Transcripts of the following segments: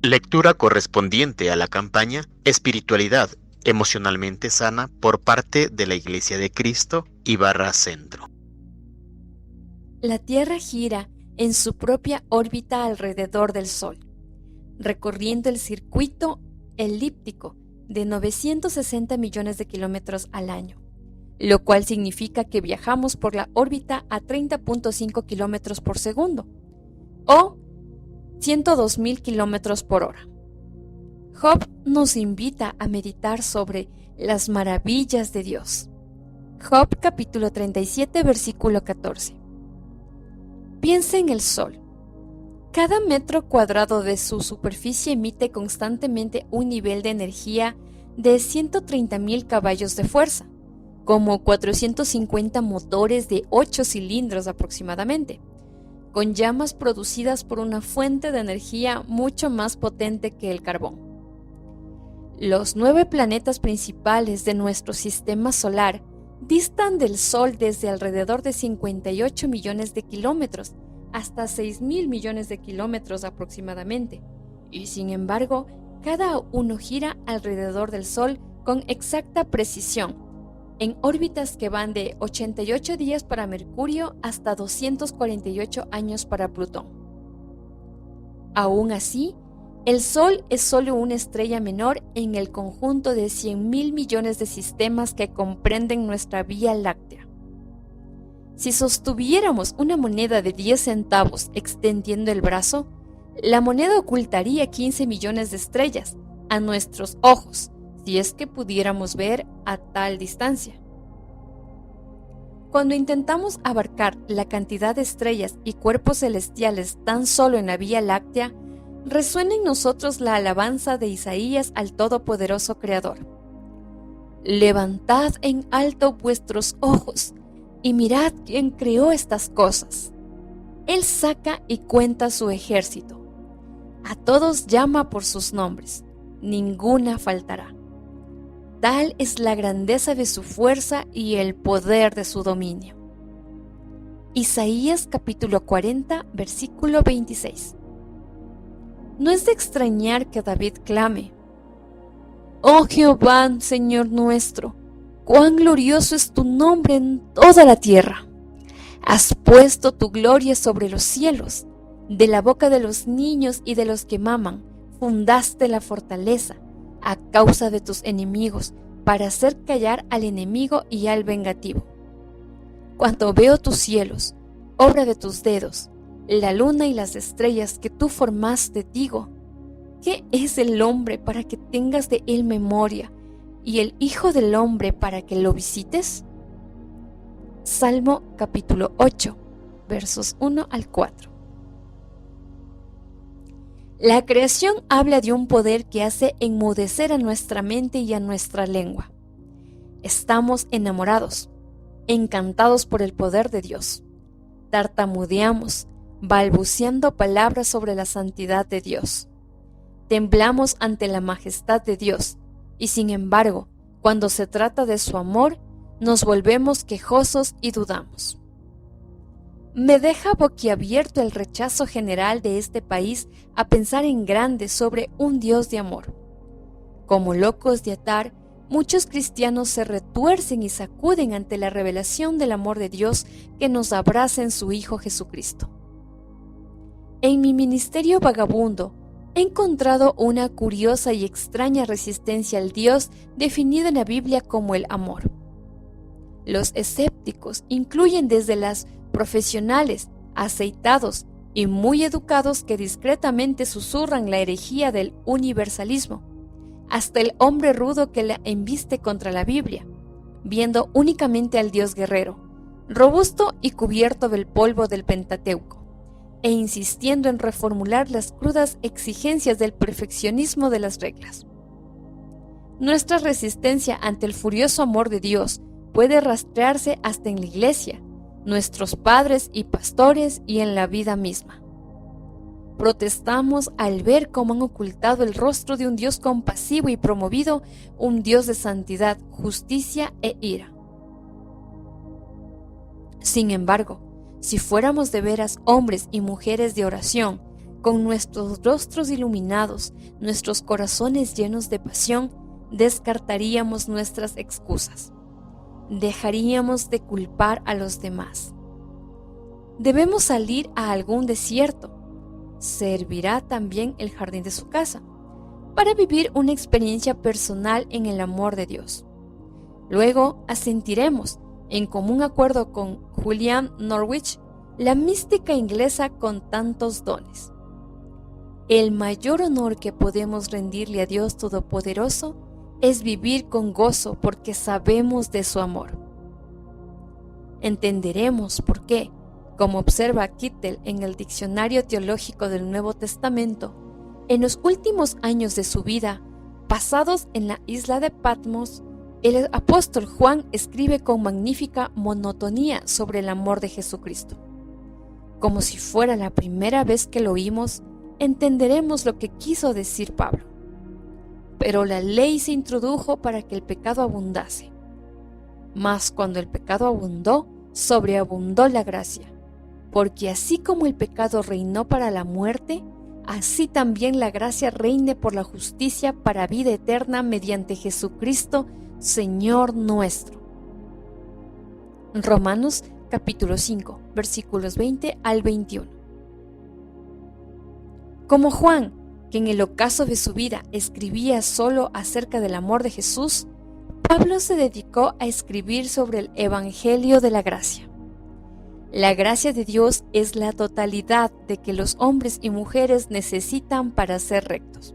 Lectura correspondiente a la campaña Espiritualidad emocionalmente sana por parte de la Iglesia de Cristo Ibarra Centro. La Tierra gira en su propia órbita alrededor del Sol, recorriendo el circuito elíptico de 960 millones de kilómetros al año, lo cual significa que viajamos por la órbita a 30.5 kilómetros por segundo o 102.000 kilómetros por hora. Job nos invita a meditar sobre las maravillas de Dios. Job capítulo 37, versículo 14. Piensa en el Sol. Cada metro cuadrado de su superficie emite constantemente un nivel de energía de 130.000 caballos de fuerza, como 450 motores de 8 cilindros aproximadamente, con llamas producidas por una fuente de energía mucho más potente que el carbón. Los 9 planetas principales de nuestro sistema solar distan del Sol desde alrededor de 58 millones de kilómetros hasta 6.000 millones de kilómetros aproximadamente, y sin embargo, cada uno gira alrededor del Sol con exacta precisión, en órbitas que van de 88 días para Mercurio hasta 248 años para Plutón. Aún así, el Sol es solo una estrella menor en el conjunto de 100.000 millones de sistemas que comprenden nuestra Vía Láctea. Si sostuviéramos una moneda de 10 centavos extendiendo el brazo, la moneda ocultaría 15 millones de estrellas a nuestros ojos, si es que pudiéramos ver a tal distancia. Cuando intentamos abarcar la cantidad de estrellas y cuerpos celestiales tan solo en la Vía Láctea, resuena en nosotros la alabanza de Isaías al Todopoderoso Creador. Levantad en alto vuestros ojos y mirad quién creó estas cosas. Él saca y cuenta su ejército. A todos llama por sus nombres, ninguna faltará. Tal es la grandeza de su fuerza y el poder de su dominio. Isaías capítulo 40, versículo 26. No es de extrañar que David clame: «Oh Jehová, Señor nuestro, cuán glorioso es tu nombre en toda la tierra. Has puesto tu gloria sobre los cielos. De la boca de los niños y de los que maman, fundaste la fortaleza a causa de tus enemigos, para hacer callar al enemigo y al vengativo. Cuando veo tus cielos, obra de tus dedos, la luna y las estrellas que tú formaste, digo: ¿qué es el hombre para que tengas de él memoria, y el hijo del hombre para que lo visites?» Salmo capítulo 8, versos 1 al 4. La creación habla de un poder que hace enmudecer a nuestra mente y a nuestra lengua. Estamos enamorados, encantados por el poder de Dios. Tartamudeamos, balbuceando palabras sobre la santidad de Dios. Temblamos ante la majestad de Dios, y sin embargo, cuando se trata de su amor, nos volvemos quejosos y dudamos. Me deja boquiabierto el rechazo general de este país a pensar en grande sobre un Dios de amor. Como locos de atar, muchos cristianos se retuercen y sacuden ante la revelación del amor de Dios que nos abraza en su Hijo Jesucristo. En mi ministerio vagabundo, he encontrado una curiosa y extraña resistencia al Dios definido en la Biblia como el amor. Los escépticos incluyen desde las profesionales, aceitados y muy educados que discretamente susurran la herejía del universalismo, hasta el hombre rudo que la embiste contra la Biblia, viendo únicamente al Dios guerrero, robusto y cubierto del polvo del Pentateuco, e insistiendo en reformular las crudas exigencias del perfeccionismo de las reglas. Nuestra resistencia ante el furioso amor de Dios puede rastrearse hasta en la iglesia, nuestros padres y pastores y en la vida misma. Protestamos al ver cómo han ocultado el rostro de un Dios compasivo y promovido un Dios de santidad, justicia e ira. Sin embargo, si fuéramos de veras hombres y mujeres de oración, con nuestros rostros iluminados, nuestros corazones llenos de pasión, descartaríamos nuestras excusas. Dejaríamos de culpar a los demás. Debemos salir a algún desierto. Servirá también el jardín de su casa, para vivir una experiencia personal en el amor de Dios. Luego asentiremos, en común acuerdo con Julian Norwich, la mística inglesa con tantos dones. El mayor honor que podemos rendirle a Dios Todopoderoso es vivir con gozo porque sabemos de su amor. Entenderemos por qué, como observa Kittel en el Diccionario Teológico del Nuevo Testamento, en los últimos años de su vida, pasados en la isla de Patmos, el apóstol Juan escribe con magnífica monotonía sobre el amor de Jesucristo. Como si fuera la primera vez que lo oímos, entenderemos lo que quiso decir Pablo. Pero la ley se introdujo para que el pecado abundase. Mas cuando el pecado abundó, sobreabundó la gracia. Porque así como el pecado reinó para la muerte, así también la gracia reine por la justicia para vida eterna mediante Jesucristo, Señor nuestro. Romanos capítulo 5, versículos 20 al 21. Como Juan, que en el ocaso de su vida escribía solo acerca del amor de Jesús, Pablo se dedicó a escribir sobre el Evangelio de la gracia. La gracia de Dios es la totalidad de que los hombres y mujeres necesitan para ser rectos.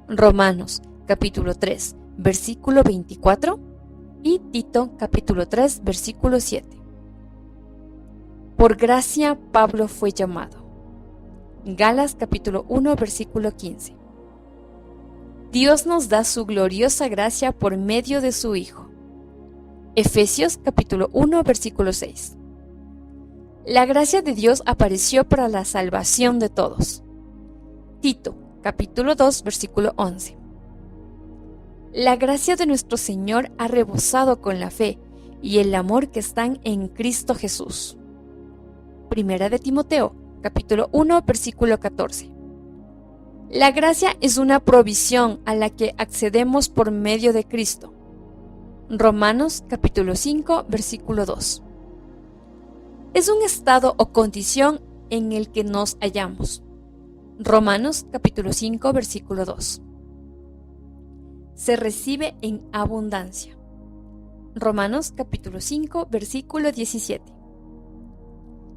Romanos capítulo 3, versículo 24 y Tito capítulo 3, versículo 7. Por gracia Pablo fue llamado. Gálatas capítulo 1, versículo 15. Dios nos da su gloriosa gracia por medio de su Hijo. Efesios capítulo 1, versículo 6. La gracia de Dios apareció para la salvación de todos. Tito capítulo 2, versículo 11. La gracia de nuestro Señor ha rebosado con la fe y el amor que están en Cristo Jesús. Primera de Timoteo capítulo 1, versículo 14. La gracia es una provisión a la que accedemos por medio de Cristo. Romanos capítulo 5, versículo 2. Es un estado o condición en el que nos hallamos. Romanos capítulo 5, versículo 2. Se recibe en abundancia. Romanos capítulo 5, versículo 17.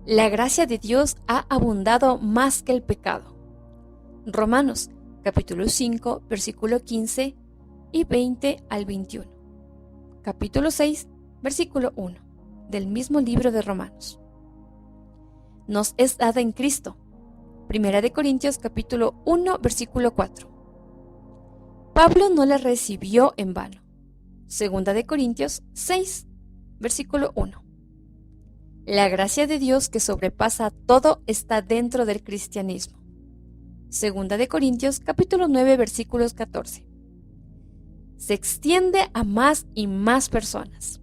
La gracia de Dios ha abundado más que el pecado. Romanos capítulo 5, versículo 15 y 20 al 21. Capítulo 6, versículo 1, del mismo libro de Romanos. Nos es dada en Cristo. Primera de Corintios capítulo 1, versículo 4. Pablo no la recibió en vano. Segunda de Corintios 6, versículo 1. La gracia de Dios que sobrepasa todo está dentro del cristianismo. Segunda de Corintios capítulo 9, versículos 14. Se extiende a más y más personas.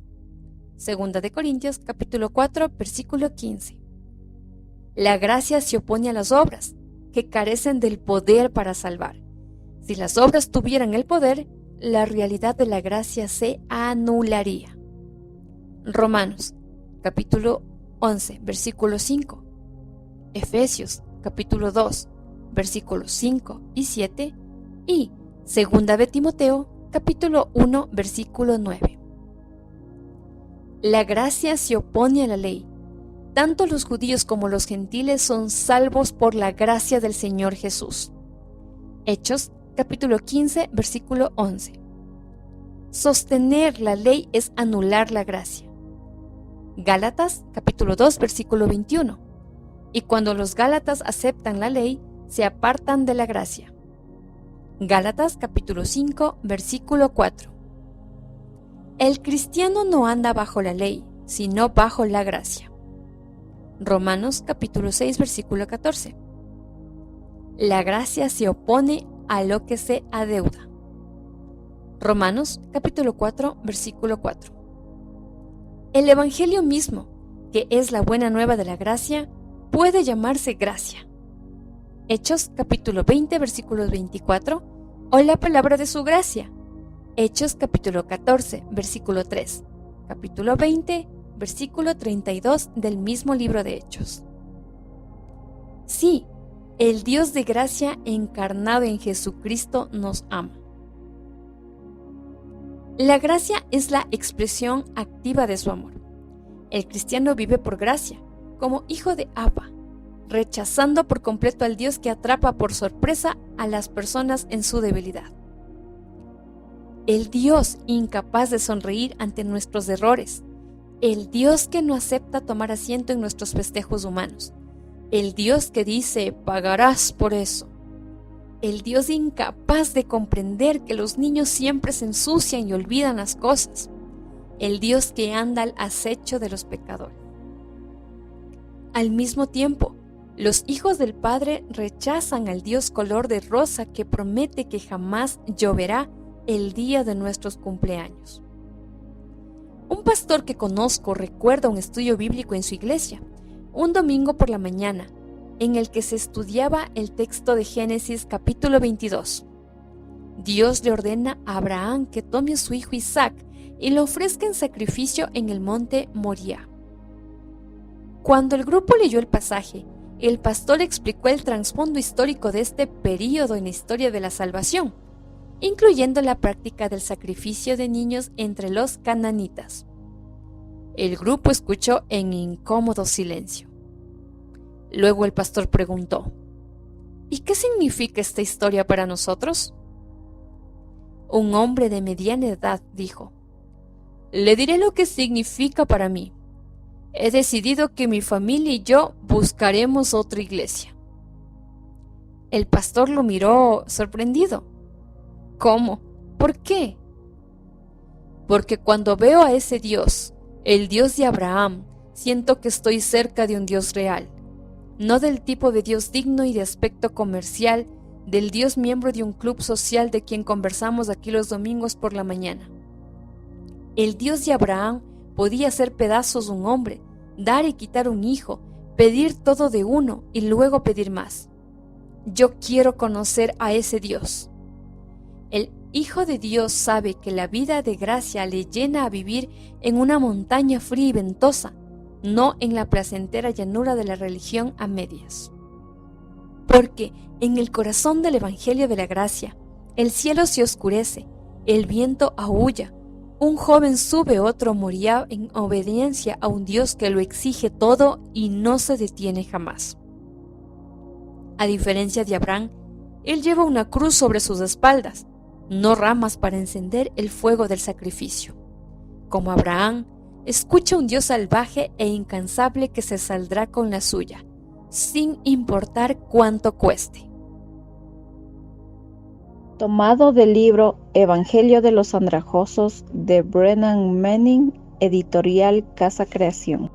Segunda de Corintios capítulo 4, versículo 15. La gracia se opone a las obras, que carecen del poder para salvar. Si las obras tuvieran el poder, la realidad de la gracia se anularía. Romanos capítulo 11, versículo 5. Efesios capítulo 2, versículos 5 y 7. Y Segunda de Timoteo capítulo 1, versículo 9. La gracia se opone a la ley. Tanto los judíos como los gentiles son salvos por la gracia del Señor Jesús. Hechos capítulo 15, versículo 11. Sostener la ley es anular la gracia. Gálatas capítulo 2, versículo 21. Y cuando los gálatas aceptan la ley, se apartan de la gracia. Gálatas capítulo 5, versículo 4. El cristiano no anda bajo la ley, sino bajo la gracia. Romanos capítulo 6, versículo 14. La gracia se opone a lo que se adeuda. Romanos capítulo 4, versículo 4. El Evangelio mismo, que es la buena nueva de la gracia, puede llamarse gracia. Hechos capítulo 20 versículos 24, o la palabra de su gracia, Hechos capítulo 14 versículo 3, capítulo 20 versículo 32 del mismo libro de Hechos. Sí, el Dios de gracia encarnado en Jesucristo nos ama. La gracia es la expresión activa de su amor. El cristiano vive por gracia, como hijo de Abba, rechazando por completo al Dios que atrapa por sorpresa a las personas en su debilidad. El Dios incapaz de sonreír ante nuestros errores. El Dios que no acepta tomar asiento en nuestros festejos humanos. El Dios que dice, pagarás por eso. El Dios incapaz de comprender que los niños siempre se ensucian y olvidan las cosas. El Dios que anda al acecho de los pecadores. Al mismo tiempo, los hijos del Padre rechazan al Dios color de rosa que promete que jamás lloverá el día de nuestros cumpleaños. Un pastor que conozco recuerda un estudio bíblico en su iglesia, un domingo por la mañana, en el que se estudiaba el texto de Génesis capítulo 22. Dios le ordena a Abraham que tome a su hijo Isaac y lo ofrezca en sacrificio en el monte Moriah. Cuando el grupo leyó el pasaje, el pastor explicó el trasfondo histórico de este período en la historia de la salvación, incluyendo la práctica del sacrificio de niños entre los cananitas. El grupo escuchó en incómodo silencio. Luego el pastor preguntó, ¿y qué significa esta historia para nosotros? Un hombre de mediana edad dijo, le diré lo que significa para mí. He decidido que mi familia y yo buscaremos otra iglesia. El pastor lo miró sorprendido. ¿Cómo? ¿Por qué? Porque cuando veo a ese Dios, el Dios de Abraham, siento que estoy cerca de un Dios real, no del tipo de Dios digno y de aspecto comercial, del Dios miembro de un club social de quien conversamos aquí los domingos por la mañana. El Dios de Abraham podía hacer pedazos un hombre, dar y quitar un hijo, pedir todo de uno y luego pedir más. Yo quiero conocer a ese Dios. El Hijo de Dios sabe que la vida de gracia le llena a vivir en una montaña fría y ventosa, no en la placentera llanura de la religión a medias. Porque en el corazón del Evangelio de la Gracia, el cielo se oscurece, el viento aúlla, un joven sube, otro morirá en obediencia a un Dios que lo exige todo y no se detiene jamás. A diferencia de Abraham, él lleva una cruz sobre sus espaldas, no ramas para encender el fuego del sacrificio. Como Abraham, escucha un Dios salvaje e incansable que se saldrá con la suya, sin importar cuánto cueste. Tomado del libro Evangelio de los Andrajosos de Brennan Manning, editorial Casa Creación.